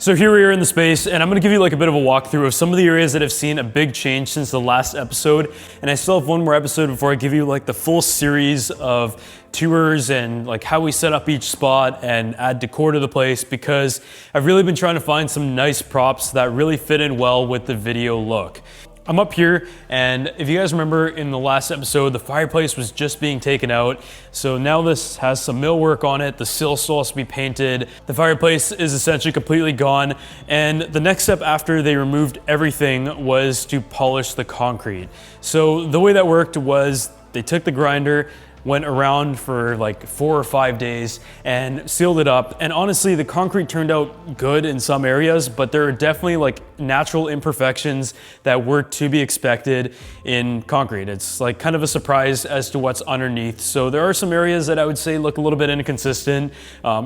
So here we are in the space, and I'm gonna give you like a bit of a walkthrough of some of the areas that have seen a big change since the last episode. And I still have one more episode before I give you like the full series of tours and like how we set up each spot and add decor to the place, because I've really been trying to find some nice props that really fit in well with the video look. I'm up here, and if you guys remember in the last episode, the fireplace was just being taken out. So now this has some millwork on it. The sill still has to be painted. The fireplace is essentially completely gone. And the next step after they removed everything was to polish the concrete. So the way that worked was they took the grinder, went around for like 4 or 5 days and sealed it up. And honestly, the concrete turned out good in some areas, but there are definitely like natural imperfections that were to be expected in concrete. It's like kind of a surprise as to what's underneath. So there are some areas that I would say look a little bit inconsistent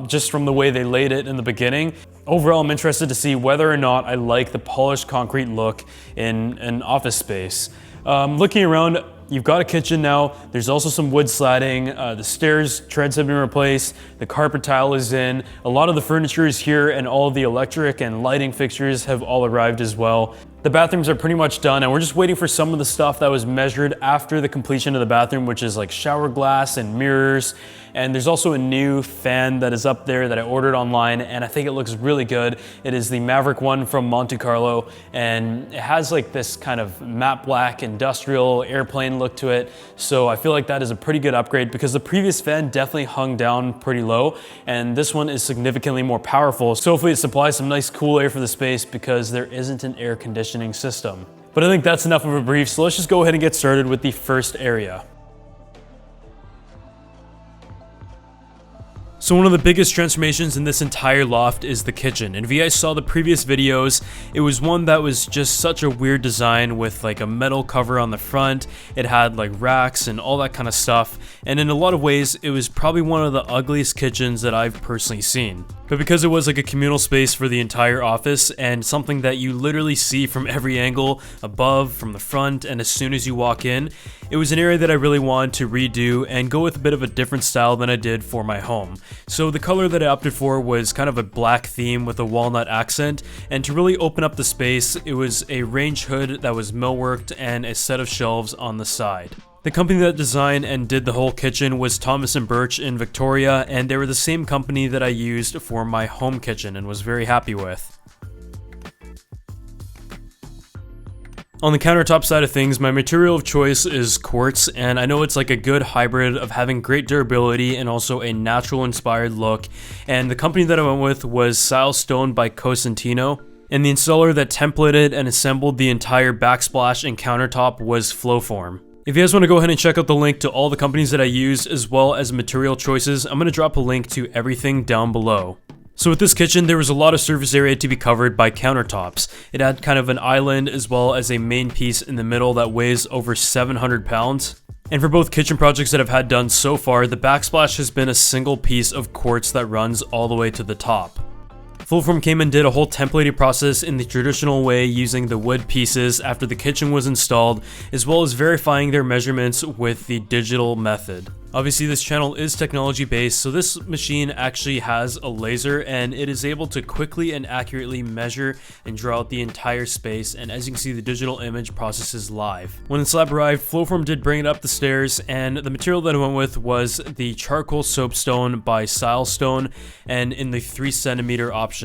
just from the way they laid it in the beginning. Overall, I'm interested to see whether or not I like the polished concrete look in an office space. Looking around, you've got a kitchen now. There's also some wood sladding. The stairs treads have been replaced. The carpet tile is in. A lot of the furniture is here, and all of the electric and lighting fixtures have all arrived as well. The bathrooms are pretty much done, and we're just waiting for some of the stuff that was measured after the completion of the bathroom, which is like shower glass and mirrors. And there's also a new fan that is up there that I ordered online, and I think it looks really good. It is the Maverick one from Monte Carlo, and it has like this kind of matte black industrial airplane look to it. So I feel like that is a pretty good upgrade, because the previous fan definitely hung down pretty low, and this one is significantly more powerful. So hopefully it supplies some nice cool air for the space, because there isn't an air conditioning system. But I think that's enough of a brief, so let's just go ahead and get started with the first area. So one of the biggest transformations in this entire loft is the kitchen. And if you guys saw the previous videos, it was one that was just such a weird design with like a metal cover on the front. It had like racks and all that kind of stuff. And in a lot of ways, it was probably one of the ugliest kitchens that I've personally seen. But because it was like a communal space for the entire office and something that you literally see from every angle, above, from the front, and as soon as you walk in, it was an area that I really wanted to redo and go with a bit of a different style than I did for my home. So the color that I opted for was kind of a black theme with a walnut accent, and to really open up the space, it was a range hood that was millworked and a set of shelves on the side. The company that designed and did the whole kitchen was Thomas & Birch in Victoria, and they were the same company that I used for my home kitchen and was very happy with. On the countertop side of things, my material of choice is quartz, and I know it's like a good hybrid of having great durability and also a natural inspired look. And the company that I went with was Silestone by Cosentino, and the installer that templated and assembled the entire backsplash and countertop was Flowform. If you guys want to go ahead and check out the link to all the companies that I used as well as material choices, I'm going to drop a link to everything down below. So with this kitchen, there was a lot of surface area to be covered by countertops. It had kind of an island as well as a main piece in the middle that weighs over 700 pounds. And for both kitchen projects that I've had done so far, the backsplash has been a single piece of quartz that runs all the way to the top. Flowform came and did a whole templating process in the traditional way using the wood pieces after the kitchen was installed, as well as verifying their measurements with the digital method. Obviously this channel is technology based, so this machine actually has a laser and it is able to quickly and accurately measure and draw out the entire space, and as you can see, the digital image processes live. When the slab arrived, Flowform did bring it up the stairs, and the material that I went with was the charcoal soapstone by Silestone, and in the 3 centimeter option.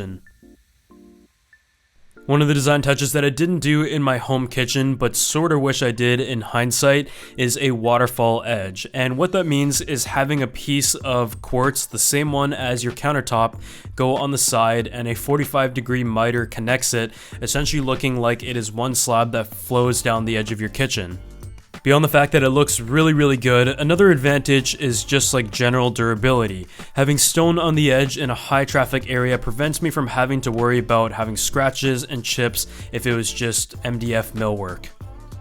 One of the design touches that I didn't do in my home kitchen, but sorta wish I did in hindsight, is a waterfall edge. And what that means is having a piece of quartz, the same one as your countertop, go on the side, and a 45-degree miter connects it, essentially looking like it is one slab that flows down the edge of your kitchen. Beyond the fact that it looks really good, another advantage is just like general durability. Having stone on the edge in a high traffic area prevents me from having to worry about having scratches and chips if it was just MDF millwork.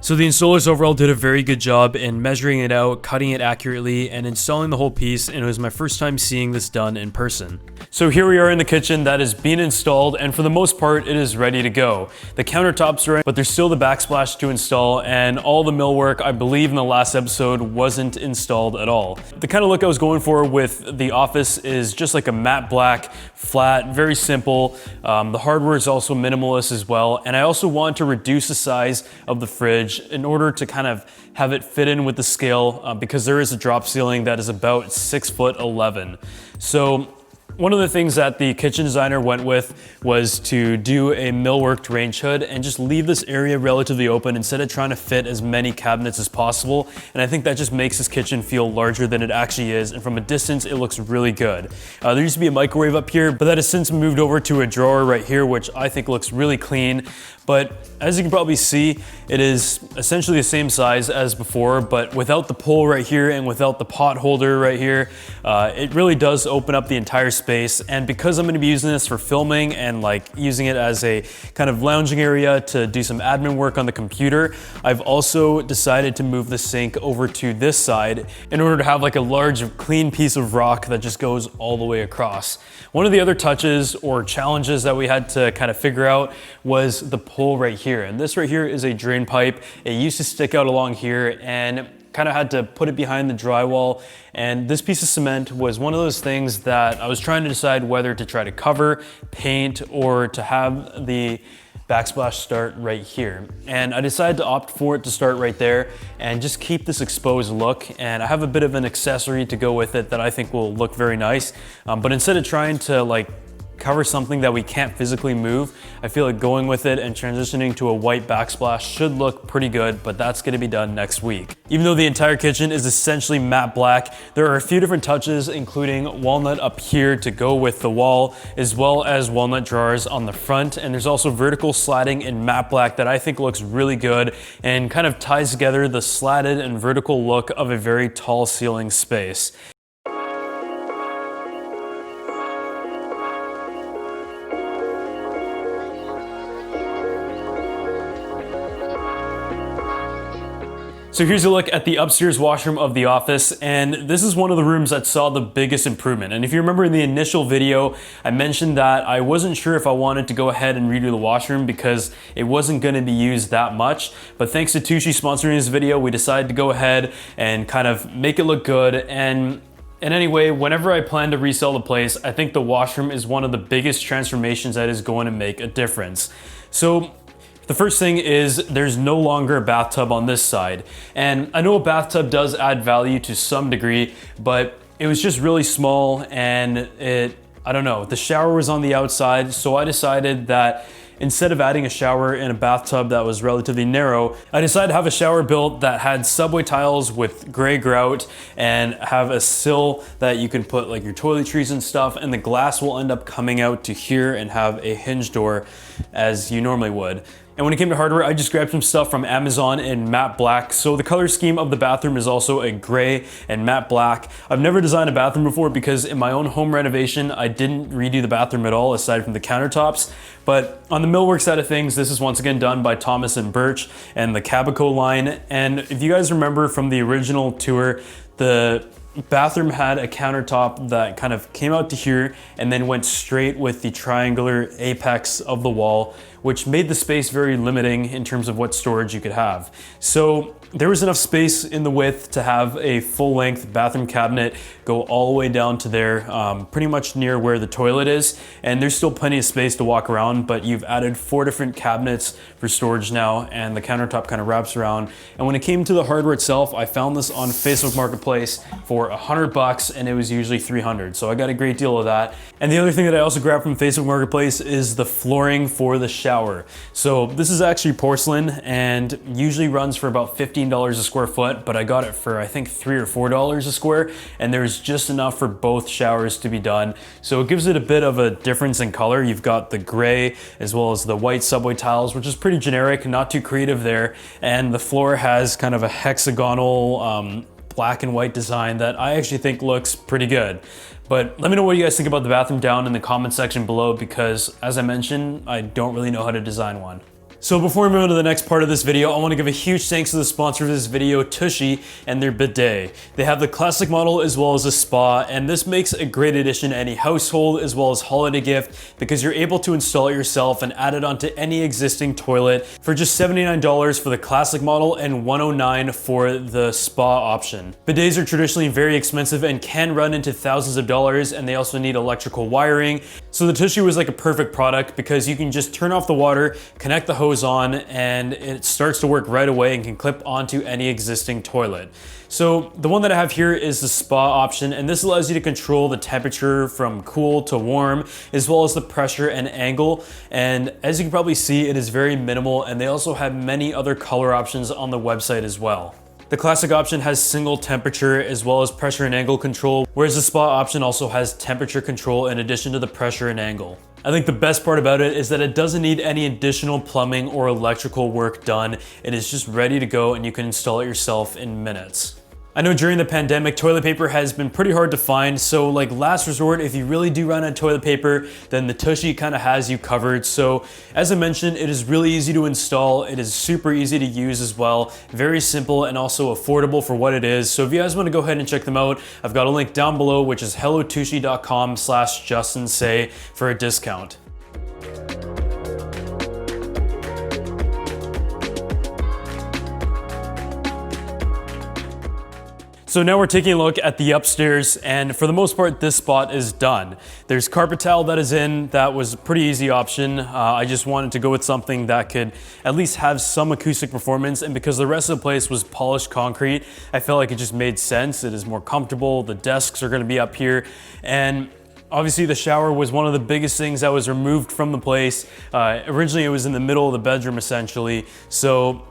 So the installers overall did a very good job in measuring it out, cutting it accurately, and installing the whole piece, and it was my first time seeing this done in person. So here we are in the kitchen that is being installed, and for the most part, it is ready to go. The countertops are in, but there's still the backsplash to install, and all the millwork, I believe in the last episode, wasn't installed at all. The kind of look I was going for with the office is just like a matte black, flat, very simple. The hardware is also minimalist as well, and I also want to reduce the size of the fridge in order to kind of have it fit in with the scale, because there is a drop ceiling that is about 6'11". So one of the things that the kitchen designer went with was to do a millworked range hood and just leave this area relatively open instead of trying to fit as many cabinets as possible. And I think that just makes this kitchen feel larger than it actually is. And from a distance, it looks really good. There used to be a microwave up here, but that has since moved over to a drawer right here, which I think looks really clean. But as you can probably see, it is essentially the same size as before, but without the pole right here and without the pot holder right here, it really does open up the entire space. And because I'm gonna be using this for filming and like using it as a kind of lounging area to do some admin work on the computer, I've also decided to move the sink over to this side in order to have like a large clean piece of rock that just goes all the way across. One of the other touches or challenges that we had to kind of figure out was the pole right here. And this right here is a drain pipe. It used to stick out along here and kind of had to put it behind the drywall. And this piece of cement was one of those things that I was trying to decide whether to try to cover, paint, or to have the backsplash start right here. And I decided to opt for it to start right there and just keep this exposed look. And I have a bit of an accessory to go with it that I think will look very nice. But instead of trying to like cover something that we can't physically move, I feel like going with it and transitioning to a white backsplash should look pretty good, but that's gonna be done next week. Even though the entire kitchen is essentially matte black, there are a few different touches, including walnut up here to go with the wall, as well as walnut drawers on the front. And there's also vertical slatting in matte black that I think looks really good and kind of ties together the slatted and vertical look of a very tall ceiling space. So here's a look at the upstairs washroom of the office, and this is one of the rooms that saw the biggest improvement. And if you remember in the initial video, I mentioned that I wasn't sure if I wanted to go ahead and redo the washroom because it wasn't gonna be used that much. But thanks to Tushy sponsoring this video, we decided to go ahead and kind of make it look good. And anyway, whenever I plan to resell the place, I think the washroom is one of the biggest transformations that is going to make a difference. So the first thing is there's no longer a bathtub on this side. And I know a bathtub does add value to some degree, but it was just really small and I don't know, the shower was on the outside, so I decided that instead of adding a shower in a bathtub that was relatively narrow, I decided to have a shower built that had subway tiles with gray grout and have a sill that you can put like your toiletries and stuff, and the glass will end up coming out to here and have a hinge door as you normally would. And when it came to hardware, I just grabbed some stuff from Amazon in matte black. So the color scheme of the bathroom is also a gray and matte black. I've never designed a bathroom before because in my own home renovation, I didn't redo the bathroom at all aside from the countertops. But on the millwork side of things, this is once again done by Thomas and Birch and the Cabico line. And if you guys remember from the original tour, the bathroom had a countertop that kind of came out to here and then went straight with the triangular apex of the wall, which made the space very limiting in terms of what storage you could have. So there was enough space in the width to have a full-length bathroom cabinet go all the way down to there, pretty much near where the toilet is. And there's still plenty of space to walk around, but you've added 4 different cabinets for storage now, and the countertop kind of wraps around. And when it came to the hardware itself, I found this on Facebook Marketplace for $100, and it was usually $300. So I got a great deal of that. And the other thing that I also grabbed from Facebook Marketplace is the flooring for the shower. So this is actually porcelain and usually runs for about $15 a square foot, but I got it for I think $3 or $4 a square, and there's just enough for both showers to be done. So it gives it a bit of a difference in color. You've got the gray as well as the white subway tiles, which is pretty generic, not too creative there. And the floor has kind of a hexagonal black and white design that I actually think looks pretty good. But let me know what you guys think about the bathroom down in the comment section below, because as I mentioned, I don't really know how to design one. So before we move on to the next part of this video, I want to give a huge thanks to the sponsor of this video, Tushy, and their bidet. They have the classic model as well as a spa, and this makes a great addition to any household as well as holiday gift because you're able to install it yourself and add it onto any existing toilet for just $79 for the classic model and $109 for the spa option. Bidets are traditionally very expensive and can run into thousands of dollars, and they also need electrical wiring. So the Tushy was like a perfect product because you can just turn off the water, connect the hose on, and it starts to work right away and can clip onto any existing toilet. So the one that I have here is the spa option, and this allows you to control the temperature from cool to warm, as well as the pressure and angle. And as you can probably see, it is very minimal, and they also have many other color options on the website as well. The classic option has single temperature as well as pressure and angle control, whereas the spa option also has temperature control in addition to the pressure and angle. I think the best part about it is that it doesn't need any additional plumbing or electrical work done. It is just ready to go and you can install it yourself in minutes. I know during the pandemic, toilet paper has been pretty hard to find, so like last resort, if you really do run out of toilet paper, then the Tushy kind of has you covered. So as I mentioned, it is really easy to install. It is super easy to use as well, very simple and also affordable for what it is. So if you guys want to go ahead and check them out, I've got a link down below, which is hellotushy.com/JustinSay for a discount. So now we're taking a look at the upstairs, and for the most part, this spot is done. There's carpet tile that is in. That was a pretty easy option. I just wanted to go with something that could at least have some acoustic performance, and because the rest of the place was polished concrete, I felt like it just made sense. It is more comfortable. The desks are gonna be up here, and obviously the shower was one of the biggest things that was removed from the place. Originally it was in the middle of the bedroom essentially. So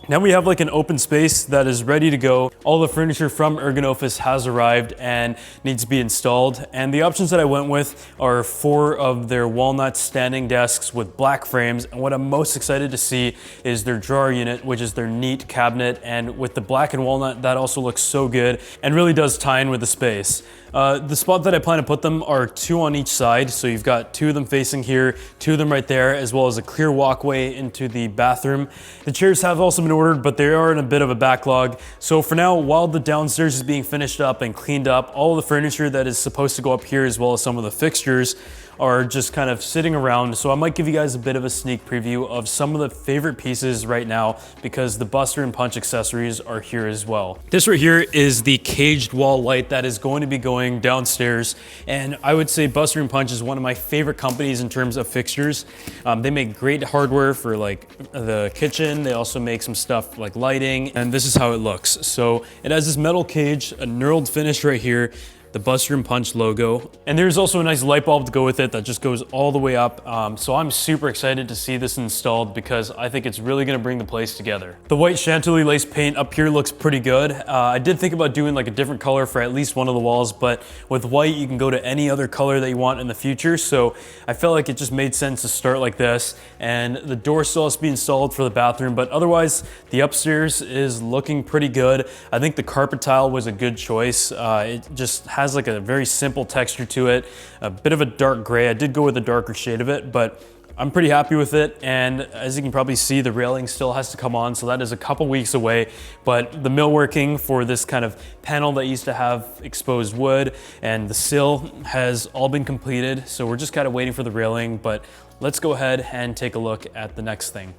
now we have like an open space that is ready to go. All the furniture from Ergonoffice has arrived and needs to be installed. And the options that I went with are 4 of their walnut standing desks with black frames. And what I'm most excited to see is their drawer unit, which is their neat cabinet. And with the black and walnut, that also looks so good and really does tie in with the space. The spot that I plan to put them are 2 on each side. So you've got 2 of them facing here, 2 of them right there, as well as a clear walkway into the bathroom. The chairs have also been ordered, but they are in a bit of a backlog. So for now, while the downstairs is being finished up and cleaned up, all the furniture that is supposed to go up here, as well as some of the fixtures, are just kind of sitting around. So I might give you guys a bit of a sneak preview of some of the favorite pieces right now, because the Buster and Punch accessories are here as well. This right here is the caged wall light that is going to be going downstairs. And I would say Buster and Punch is one of my favorite companies in terms of fixtures. They make great hardware for like the kitchen. They also make some stuff like lighting, and this is how it looks. So it has this metal cage, a knurled finish right here, the Buster and Punch logo. And there's also a nice light bulb to go with it that just goes all the way up. So I'm super excited to see this installed because I think it's really gonna bring the place together. The white Chantilly lace paint up here looks pretty good. I did think about doing like a different color for at least one of the walls, but with white, you can go to any other color that you want in the future. So I felt like it just made sense to start like this. And the door still has to be installed for the bathroom, but otherwise the upstairs is looking pretty good. I think the carpet tile was a good choice. It just has like a very simple texture to it, a bit of a dark gray. I did go with a darker shade of it, but I'm pretty happy with it. And as you can probably see, the railing still has to come on, so that is a couple weeks away. But the millworking for this kind of panel that used to have exposed wood and the sill has all been completed. So we're just kind of waiting for the railing, but let's go ahead and take a look at the next thing.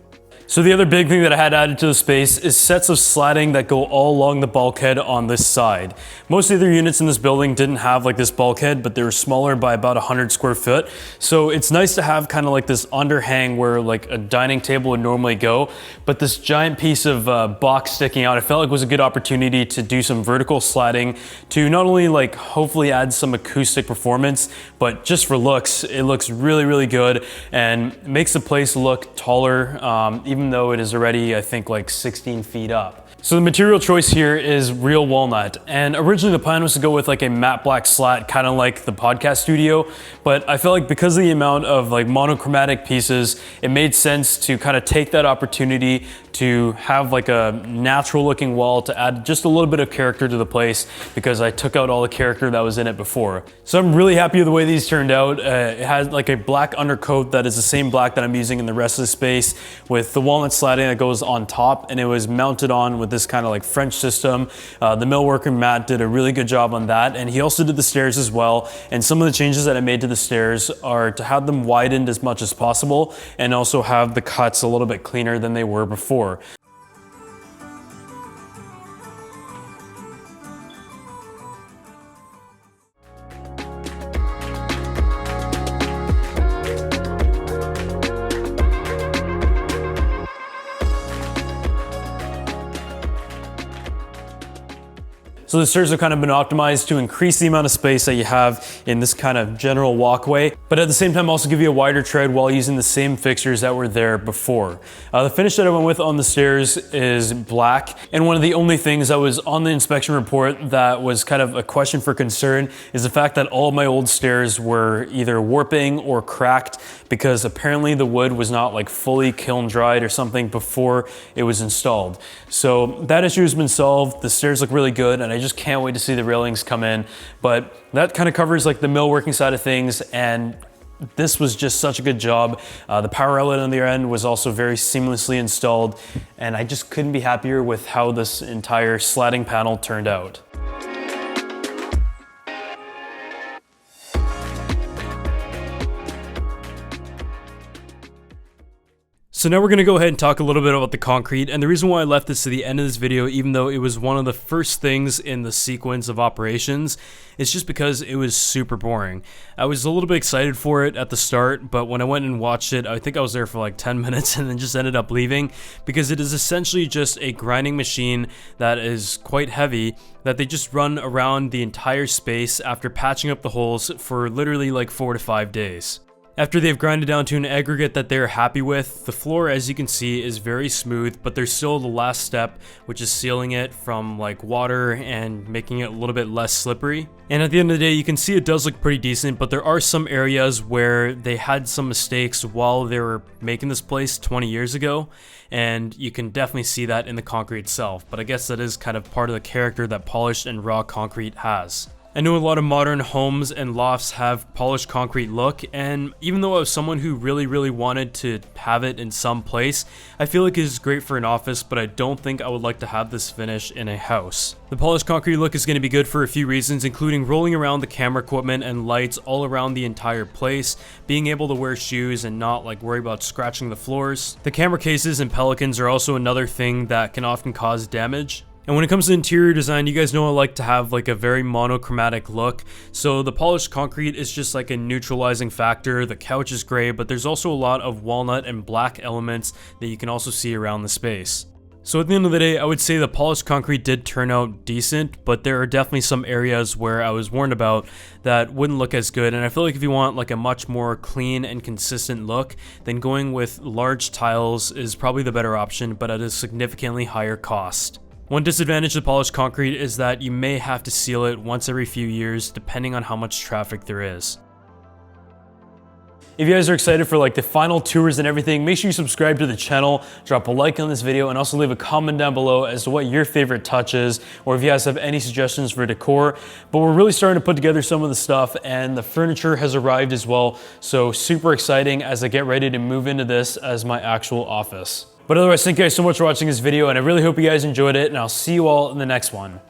So the other big thing that I had added to the space is sets of slatting that go all along the bulkhead on this side. Most of the other units in this building didn't have like this bulkhead, but they were smaller by about 100 square foot. So it's nice to have kind of like this underhang where like a dining table would normally go, but this giant piece of box sticking out, I felt like was a good opportunity to do some vertical slatting to not only like hopefully add some acoustic performance, but just for looks, it looks really, really good and makes the place look taller. even though it is already, I think, like 16 feet up. So the material choice here is real walnut, and originally the plan was to go with like a matte black slat, kind of like the podcast studio, but I felt like because of the amount of like monochromatic pieces, it made sense to kind of take that opportunity to have like a natural looking wall to add just a little bit of character to the place, because I took out all the character that was in it before. So I'm really happy with the way these turned out. It has like a black undercoat that is the same black that I'm using in the rest of the space, with the walnut slatting that goes on top, and it was mounted on with this kind of like French system. The millworker Matt did a really good job on that, and he also did the stairs as well. And some of the changes that I made to the stairs are to have them widened as much as possible, and also have the cuts a little bit cleaner than they were before. So the stairs have kind of been optimized to increase the amount of space that you have in this kind of general walkway, but at the same time also give you a wider tread while using the same fixtures that were there before. The finish that I went with on the stairs is black, and one of the only things that was on the inspection report that was kind of a question for concern is the fact that all of my old stairs were either warping or cracked, because apparently the wood was not like fully kiln dried or something before it was installed. So that issue has been solved. The stairs look really good, and I just can't wait to see the railings come in. But that kind of covers like the millworking side of things, and this was just such a good job. The power outlet on the other end was also very seamlessly installed, and I just couldn't be happier with how this entire slatting panel turned out. So now we're gonna go ahead and talk a little bit about the concrete, and the reason why I left this to the end of this video, even though it was one of the first things in the sequence of operations, is just because it was super boring. I was a little bit excited for it at the start, but when I went and watched it, I think I was there for like 10 minutes and then just ended up leaving, because it is essentially just a grinding machine that is quite heavy, that they just run around the entire space after patching up the holes for literally like 4 to 5 days. After they've grinded down to an aggregate that they're happy with, the floor, as you can see, is very smooth, but there's still the last step, which is sealing it from like water and making it a little bit less slippery. And at the end of the day, you can see it does look pretty decent, but there are some areas where they had some mistakes while they were making this place 20 years ago, and you can definitely see that in the concrete itself. But I guess that is kind of part of the character that polished and raw concrete has. I know a lot of modern homes and lofts have polished concrete look, and even though I was someone who really wanted to have it in some place, I feel like it is great for an office, but I don't think I would like to have this finish in a house. The polished concrete look is going to be good for a few reasons, including rolling around the camera equipment and lights all around the entire place, being able to wear shoes and not like worry about scratching the floors. The camera cases and pelicans are also another thing that can often cause damage. And when it comes to interior design, you guys know I like to have like a very monochromatic look. So the polished concrete is just like a neutralizing factor. The couch is gray, but there's also a lot of walnut and black elements that you can also see around the space. So at the end of the day, I would say the polished concrete did turn out decent, but there are definitely some areas where I was warned about that wouldn't look as good. And I feel like if you want like a much more clean and consistent look, then going with large tiles is probably the better option, but at a significantly higher cost. One disadvantage of polished concrete is that you may have to seal it once every few years, depending on how much traffic there is. If you guys are excited for like the final tours and everything, make sure you subscribe to the channel, drop a like on this video, and also leave a comment down below as to what your favorite touch is, or if you guys have any suggestions for decor. But we're really starting to put together some of the stuff, and the furniture has arrived as well, so super exciting as I get ready to move into this as my actual office. But otherwise, thank you guys so much for watching this video, and I really hope you guys enjoyed it, and I'll see you all in the next one.